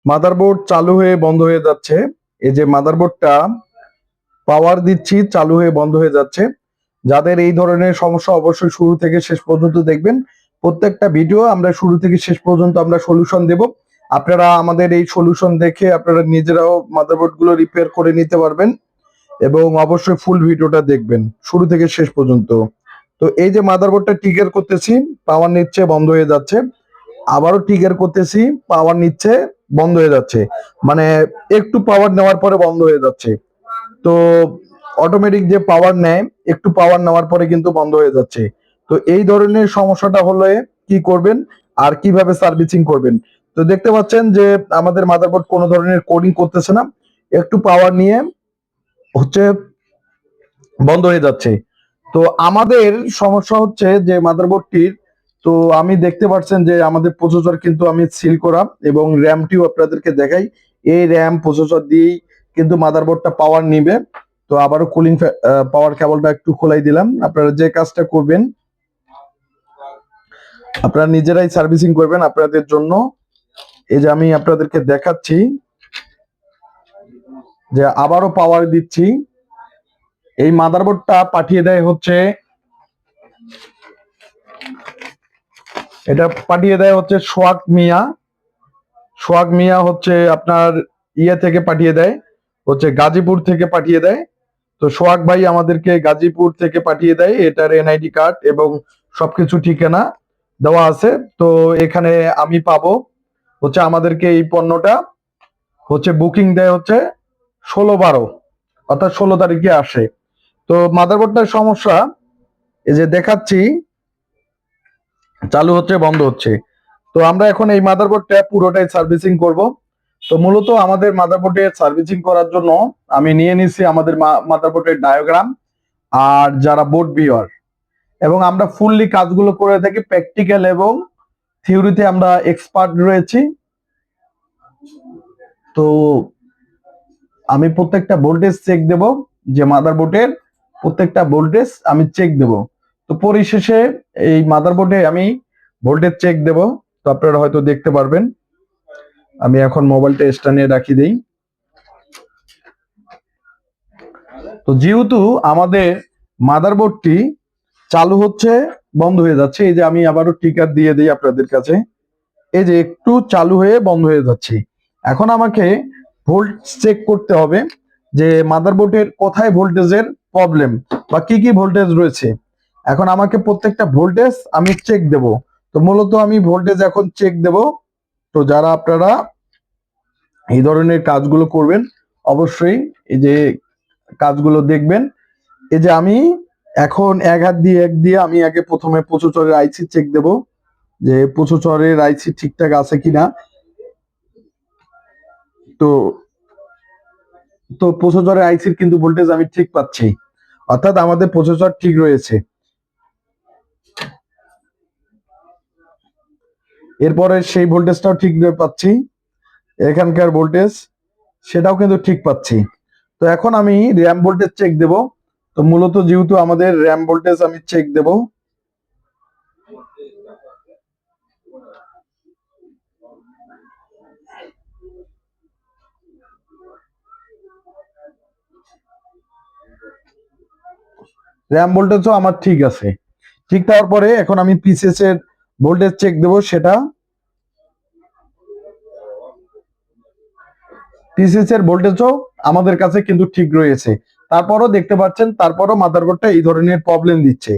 Motherboard চালু হয়ে বন্ধ হয়ে যাচ্ছে। এই যে মাদারবোর্ডটা পাওয়ার দিচ্ছি, চালু হয়ে বন্ধ হয়ে যাচ্ছে। যাদের এই ধরনের সমস্যা অবশ্যই শুরু থেকে শেষ পর্যন্ত দেখবেন। প্রত্যেকটা ভিডিও আমরা শুরু থেকে শেষ পর্যন্ত আমরা সলিউশন দেব। আপনারা আমাদের এই সলিউশন দেখে আপনারা নিজেরাও মাদারবোর্ড গুলো রিপেয়ার করে নিতে পারবেন এবং অবশ্যই ফুল ভিডিওটা দেখবেন শুরু থেকে শেষ পর্যন্ত। তো এই যে মাদারবোর্ডটা ট্রিগার করতেছি, পাওয়ার নিচ্ছে, বন্ধ হয়ে যাচ্ছে। আবারও ট্রিগার করতেছি, পাওয়ার নিচ্ছে, বন্ধ হয়ে যাচ্ছে। মানে একটু পাওয়ার নেওয়ার পরে বন্ধ হয়ে যাচ্ছে। তো অটোমেটিক যে পাওয়ার নেয়, একটু পাওয়ার নেওয়ার পরে কিন্তু বন্ধ হয়ে যাচ্ছে। তো এই ধরনের সমস্যাটা হলে কি করবেন আর কিভাবে সার্ভিসিং করবেন? তো দেখতে পাচ্ছেন যে আমাদের মাদারবোর্ড কোনো ধরনের কোডিং করতেছে না, একটু পাওয়ার নিয়ে হচ্ছে বন্ধ হয়ে যাচ্ছে। তো আমাদের সমস্যা হচ্ছে যে মাদারবোর্ডটির, তো আমি দেখতে পাচ্ছেন যে আমাদের প্রসেসর কিন্তু আমি সিল করা এবং র্যামটিও আপনাদেরকে দেখাই। এই র্যাম প্রসেসর দিয়েই কিন্তু মাদারবোর্ডটা পাওয়ার নিবে। তো আবারও কুলিং পাওয়ার কেবলটা একটু খোলাই দিলাম। আপনারা যে কাজটা করবেন আপনারা নিজেরাই সার্ভিসিং করবেন আপনাদের জন্য। এই যে আমি আপনাদেরকে দেখাচ্ছি যে আবারও পাওয়ার দিচ্ছি। এই মাদারবোর্ডটা পাঠিয়ে দেয় হচ্ছে, এটা পাঠিয়ে দেয় হচ্ছে সোহাগ মিয়া। সোহাগ মিয়া হচ্ছে আপনার ইয়ে থেকে পাঠিয়ে দেয়, হচ্ছে গাজীপুর থেকে পাঠিয়ে দেয়। তো সোহাগ ভাই আমাদেরকে গাজীপুর থেকে পাঠিয়ে দেয়, এটার এনআইডি কার্ড এবং সবকিছু ঠিকানা দেওয়া আছে। তো এখানে আমি পাবো হচ্ছে আমাদেরকে এই পণ্যটা হচ্ছে বুকিং দেয় হচ্ছে 16/12, অর্থাৎ 16 তারিখে আসে। তো মাদারবোর্ডটার সমস্যা এই যে দেখাচ্ছি, চালু হচ্ছে, বন্ধ হচ্ছে। তো আমরা এখন এই মাদারবোর্ডটা পুরোটাই সার্ভিসিং করব। তো মূলত আমাদের মাদারবোর্ডে সার্ভিসিং করার জন্য আমি নিয়ে নিছি আমাদের মাদারবোর্ডের ডায়াগ্রাম আর যারা বোর্ড ভিউয়ার, এবং আমরা ফুললি কাজগুলো করে থাকি, প্র্যাকটিক্যাল এবং থিওরিতে আমরা এক্সপার্ট রয়েছি। তো আমি প্রত্যেকটা ভোল্টেজ চেক দেব, যে মাদারবোর্ডের প্রত্যেকটা ভোল্টেজ আমি চেক দেব। তো পরিশেষে এই মাদারবোর্ডে আমি ভোল্টেজ চেক দেব। তো আপনারা হয়তো দেখতে পারবেন। আমি এখন মোবাইলটা স্ট্যান্ডে রাখি দেই। তো যেহেতু আমাদের মাদারবোর্ডটি চালু হচ্ছে, বন্ধ হয়ে যাচ্ছে, এই যে আমি আবারও টিকার দিয়ে দিই আপনাদের কাছে। এই যে একটু চালু হয়ে বন্ধ হয়ে যাচ্ছে। এখন আমাকে ভোল্ট চেক করতে হবে যে মাদারবোর্ডের কোথায় ভোল্টেজের প্রবলেম বা কি কি ভোল্টেজ রয়েছে। এখন আমাকে প্রত্যেকটা ভোল্টেজ আমি চেক দেব। তো মূলত আমি ভোল্টেজ এখন চেক দেব। তো যারা আপনারা এই ধরনের কাজগুলো করবেন অবশ্যই এই যে কাজগুলো দেখবেন। এই যে আমি এখন এক হাত দিয়ে আমি আগে প্রথমে প্রসেসরের আইসি চেক দেব, যে প্রসেসরের আইসি ঠিকঠাক আছে কিনা। তো তো প্রসেসরের আইসির কিন্তু ভোল্টেজ আমি ঠিক পাচ্ছি, অর্থাৎ আমাদের প্রসেসর ঠিক রয়েছে। এরপরে সেই ভোল্টেজটাও ঠিক পাচ্ছি, এখানকার ভোল্টেজ সেটাও কিন্তু ঠিক পাচ্ছি। তো এখন আমি র্যাম ভোল্টেজ চেক দেব। তো মূলত যেহেতু আমাদের র্যাম ভোল্টেজ আমি চেক দেব। র্যাম ভোল্টেজও আমার ঠিক আছে। ঠিক থাকার পরে এখন আমি পিসিএস এর ভোল্টেজ চেক দেব। সেটা পিসিএস এর ভোল্টেজও আমাদের কাছে কিন্তু ঠিক রয়েছে। তারপরও দেখতে পাচ্ছেন, তারপরও মাদারবোর্ডটা এই ধরনের প্রবলেম দিচ্ছে।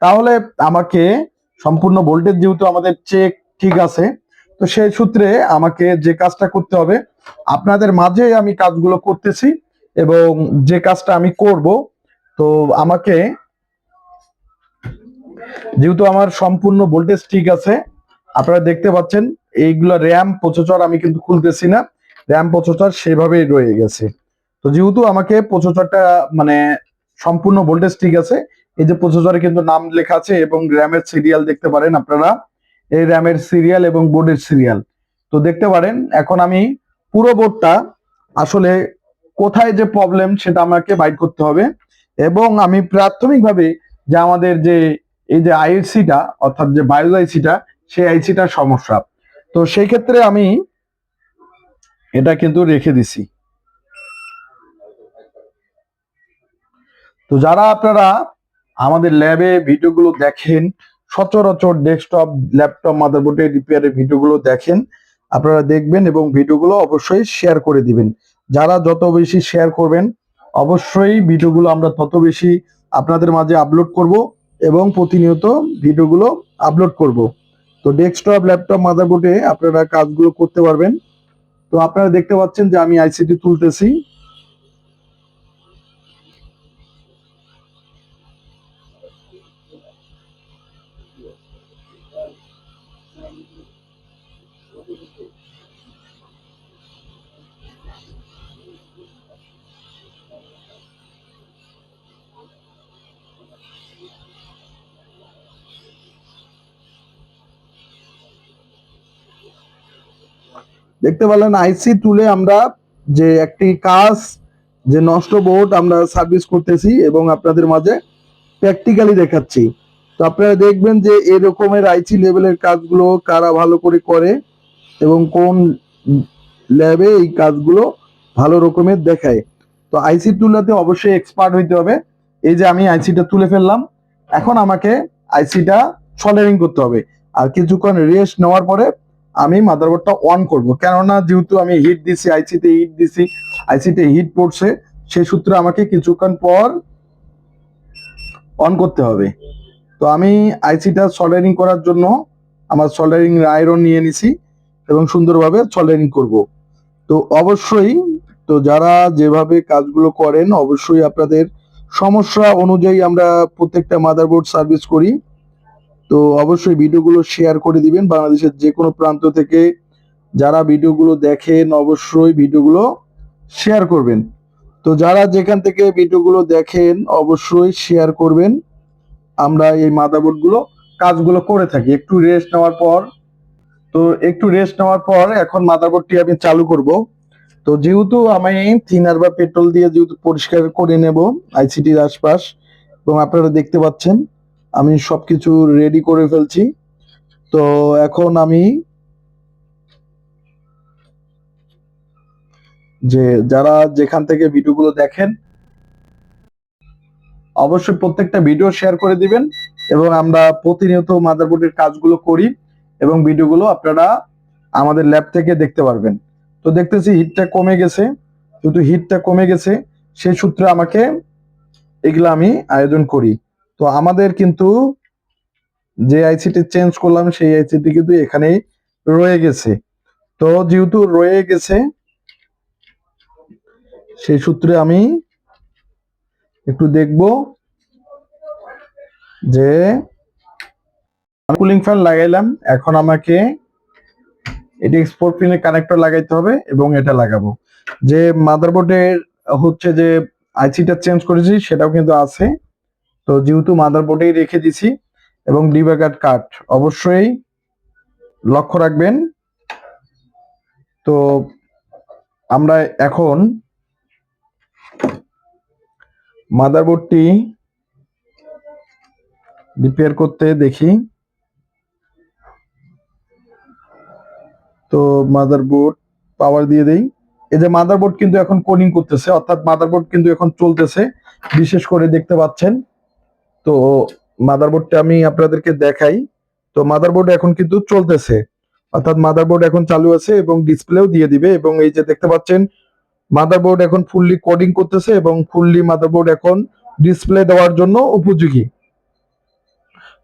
তাহলে আমাকে সম্পূর্ণ ভোল্টেজ যেহেতু আমাদের চেক ঠিক আছে, তো সেই সূত্রে আমাকে যে কাজটা করতে হবে, আপনাদের মাঝে আমি কাজগুলো করতেছি এবং যে কাজটা আমি করব, তো আমাকে যেহেতু আমার সম্পূর্ণ ভোল্টেজ ঠিক আছে, আপনারা দেখতে পাচ্ছেন এইগুলো র্যাম প্রসেসর আমি কিন্তু খুলতেছি না, র্যাম প্রসেসর সেভাবেই রয়ে গেছে। তো যেহেতু আমাকে প্রসেসরটা মানে সম্পূর্ণ ভোল্টেজ ঠিক আছে, এই যে প্রসেসরে কিন্তু নাম লেখা আছে এবং র্যামের সিরিয়াল দেখতে পারেন আপনারা, এই র্যামের সিরিয়াল এবং বোর্ডের সিরিয়াল তো দেখতে পারেন। এখন আমি পুরো বোর্ডটা আসলে কোথায় যে প্রবলেম সেটা আমাকে বাইট করতে হবে, এবং আমি প্রাথমিকভাবে যে আমাদের যে এই যে আইসিটা, অর্থাৎ যে বায়োস আইসিটা, সেই আইসিটার সমস্যা। তো সেই ক্ষেত্রে আমি এটা কিন্তু রেখে দিছি। তো যারা আপনারা আমাদের ল্যাবে ভিডিওগুলো দেখেন, সচরাচর ডেস্কটপ ল্যাপটপ মাদারবোর্ডের রিপেয়ারের ভিডিওগুলো দেখেন, আপনারা দেখবেন এবং ভিডিওগুলো অবশ্যই শেয়ার করে দিবেন। যারা যত বেশি শেয়ার করবেন অবশ্যই ভিডিওগুলো আমরা তত বেশি আপনাদের মাঝে আপলোড করব এবং প্রতিনিয়ত ভিডিওগুলো আপলোড করব। তো ডেস্কটপ ল্যাপটপ মাদারবোর্ডে আপনারা কাজগুলো করতে পারবেন। তো আপনারা দেখতে পাচ্ছেন যে আমি আইসিটি তুলতেছি। দেখতে পেলেন আইসি তুলে আমরা যে একটি কাজ, যে নষ্ট বোর্ড আমরা সার্ভিস করতেছি এবং আপনাদের মাঝে প্র্যাকটিক্যালি দেখাচ্ছি। তো আপনারা দেখবেন যে এরকমের আইসি লেভেলের কাজগুলো কারা ভালো করে করে এবং কোন ল্যাবে এই কাজগুলো ভালো রকমের দেখায়। তো আইসি তুলাতে অবশ্যই এক্সপার্ট হইতে হবে। এই যে আমি আইসিটা তুলে ফেললাম, এখন আমাকে আইসিটা সল্ডারিং করতে হবে। আর কিছুক্ষণ রেস্ট নেওয়ার পরে আমি মাদারবোর্ডটা অন করব, কেননা যেহেতু আমি হিট দিছি, আইসিতে হিট দিছি, আইসিতে হিট পড়ছে, সেই সূত্রে আমাকে কিছুক্ষণ পর অন করতে হবে। তো আমি আইসিটা সল্ডারিং করার জন্য আমার সল্ডারিং আয়রন নিয়ে নিছি এবং সুন্দরভাবে সল্ডারিং করব। তো অবশ্যই, তো যারা যেভাবে কাজগুলো করেন অবশ্যই আপনাদের সমস্যা অনুযায়ী আমরা প্রত্যেকটা মাদারবোর্ড সার্ভিস করি। তো অবশ্যই ভিডিওগুলো শেয়ার করে দিবেন। বাংলাদেশের যে কোনো প্রান্ত থেকে যারা ভিডিওগুলো দেখেন অবশ্যই ভিডিওগুলো শেয়ার করবেন। তো যারা যেখান থেকে ভিডিওগুলো দেখেন অবশ্যই শেয়ার করবেন। আমরা এই মাদারবোর্ডগুলো কাজগুলো করে থাকি। একটু রেস্ট নেওয়ার পর এখন মাদারবোর্ডটি আমি চালু করব। তো যেহেতু আমি থিনার বা পেট্রোল দিয়ে যেহেতু পরিষ্কার করে নেব আইসিটির আশপাশ, এবং আপনারা দেখতে পাচ্ছেন আমি সবকিছু রেডি করে ফেলছি। তো এখন আমি যে যারা যেখান থেকে ভিডিওগুলো দেখেন অবশ্যই প্রত্যেকটা ভিডিও শেয়ার করে দিবেন এবং আমরা প্রতিনিয়ত মাদারবোর্ডের কাজগুলো করি এবং ভিডিওগুলো আপনারা আমাদের ল্যাব থেকে দেখতে পারবেন। তো দেখতেছি হিটটা কমে গেছে, যেহেতু হিটটা কমে গেছে সেই সূত্রে আমাকে এগুলো আমি আয়োজন করি। তো আমাদের কিন্তু যে আইসিটি চেঞ্জ করলাম সেই আইসিটি কিন্তু এখানেই রয়ে গেছে। তো যেহেতু রয়ে গেছে সেই সূত্রে আমি একটু দেখব যে আমি কুলিং ফ্যান লাগাইলাম, এখন আমাকে এটি এক্সপোর্ট পিনের কানেক্টর লাগাইতে হবে এবং এটা লাগাবো। যে মাদারবোর্ডের হচ্ছে যে আইসিটা চেঞ্জ করেছি সেটাও কিন্তু আছে। তো যেহেতু মাদারবোর্ডেই রেখে দিছি এবং ডিবাগার কাট অবশ্যই লক্ষ্য রাখবেন। তো আমরা এখন মাদারবোর্ডটি রিপেয়ার করতে দেখি। তো মাদারবোর্ড পাওয়ার দিয়ে দেই। এই যে মাদারবোর্ড কিন্তু এখন কোডিং করতেছে, অর্থাৎ মাদারবোর্ড কিন্তু এখন চলতেছে, বিশেষ করে দেখতে পাচ্ছেন। তো মাদারবোর্ডটা আমি আপনাদেরকে দেখাই। তো মাদারবোর্ড এখন কিন্তু চলতেছে, অর্থাৎ মাদারবোর্ড এখন চালু আছে এবং ডিসপ্লেও দিয়ে দিবে। এবং এই যে দেখতে পাচ্ছেন মাদারবোর্ড এখন ফুললি কোডিং করতেছে এবং ফুললি মাদারবোর্ড এখন ডিসপ্লে দেওয়ার জন্য উপযোগী।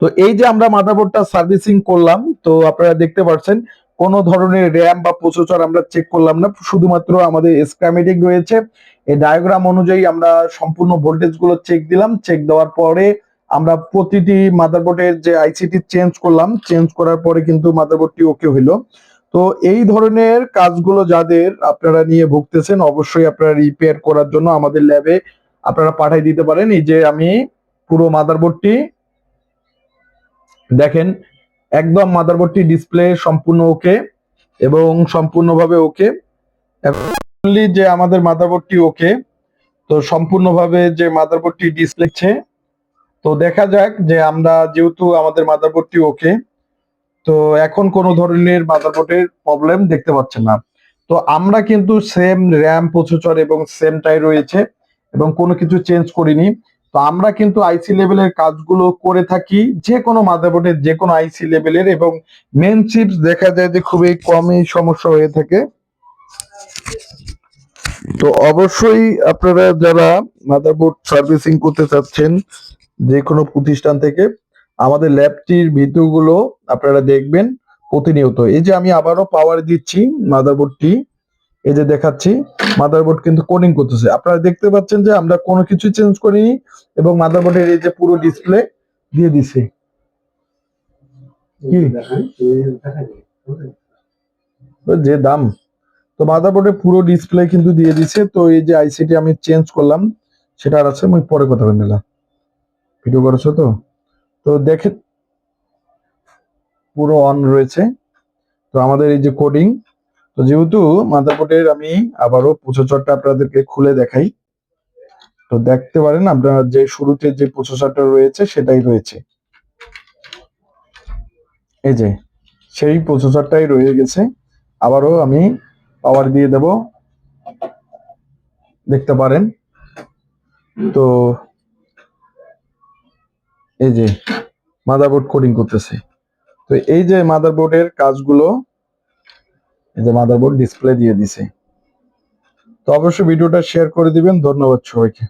তো এই যে আমরা মাদারবোর্ডটা সার্ভিসিং করলাম, তো আপনারা দেখতে পাচ্ছেন কোনো ধরনের র্যাম বা প্রসেসর আমরা চেক করলাম না, শুধুমাত্র আমাদের স্কিমেটিক রয়েছে। এই ডায়াগ্রাম অনুযায়ী আমরা সম্পূর্ণ ভোল্টেজ গুলো চেক দিলাম। চেক দেওয়ার পরে আমরা প্রতিটি মাদারবোর্ডের যে আইসিটি চেঞ্জ করলাম, চেঞ্জ করার পরে কিন্তু মাদারবোর্ডটি ওকে হইলো। তো এই ধরনের কাজগুলো যাদের আপনারা নিয়ে ভুগতেছেন অবশ্যই আপনারা রিপেয়ার করার জন্য আমাদের ল্যাবে আপনারা পাঠিয়ে দিতে পারেন। এই যে আমি পুরো মাদারবোর্ডটি দেখেন, একদম মাদারবোর্ডটি ডিসপ্লে সম্পূর্ণ ওকে এবং সম্পূর্ণভাবে ওকে। যে আমাদের মাদারবোর্ডটি ওকে, তো সম্পূর্ণভাবে যে মাদারবোর্ডটি ডিসপ্লেছে, তো দেখা যাক যে আমরা যেহেতু আমাদের মাদারবোর্ডটি ওকে, তো এখন কোনো ধরনের মাদারবোর্ডের প্রবলেম দেখতে পাচ্ছেন না। তো আমরা কিন্তু সেম র্যাম প্রসেসর এবং সেমটাই রয়েছে এবং কোনো কিছু চেঞ্জ করিনি। তো আমরা কিন্তু আইসি লেভেলের কাজগুলো করে থাকি যে কোনো মাদারবোর্ডের যে কোনো আইসি লেভেলের, এবং মেন চিপস দেখা যায় যে খুবই কমই সমস্যা হয়ে থাকে। তো অবশ্যই আপনারা যারা মাদারবোর্ড সার্ভিসিং করতে চাচ্ছেন যে কোনো প্রতিষ্ঠান থেকে, আমাদের ল্যাবটির ভিডিওগুলো আপনারা দেখবেন প্রতিনিয়ত। এই যে আমি আবারও পাওয়ার দিচ্ছি মাদারবোর্ডটি, এই যে দেখাচ্ছি মাদারবোর্ড কিন্তু কোডিং করতেছে। আপনারা দেখতে পাচ্ছেন যে আমরা কোনো কিছু চেঞ্জ করিনি এবং মাদারবোর্ডের এই যে পুরো ডিসপ্লে দিয়ে দিছে। কি যে দাম, তো মাদারবোর্ডের পুরো ডিসপ্লে কিন্তু দিয়ে দিছে। তো এই যে আইসিটি আমি চেঞ্জ করলাম সেটা আর আছে, আমি পরে কথা বললাম। ভিডিও করেছো তো? তো দেখেন পুরো অন রয়েছে। তো আমাদের এই যে কোডিং, তো যেহেতু মাদারবোর্ডের আমি আবারও প্রসেসরটা আপনাদেরকে খুলে দেখাই, তো দেখতে পারেন আপনারা যে শুরুতে যে প্রসেসরটা রয়েছে সেটাই রয়েছে। এই যে সেই প্রসেসরটাই রয়ে গেছে। আবারও আমি পাওয়ার দিয়ে দেব, দেখতে পারেন। তো এই যে মাদারবোর্ড কোডিং করতেছে। তো এই যে মাদারবোর্ডের কাজগুলো, এই যে মাদারবোর্ড ডিসপ্লে দিয়ে দিছে। তো অবশ্যই ভিডিওটা শেয়ার করে দিবেন। ধন্যবাদ সবাইকে।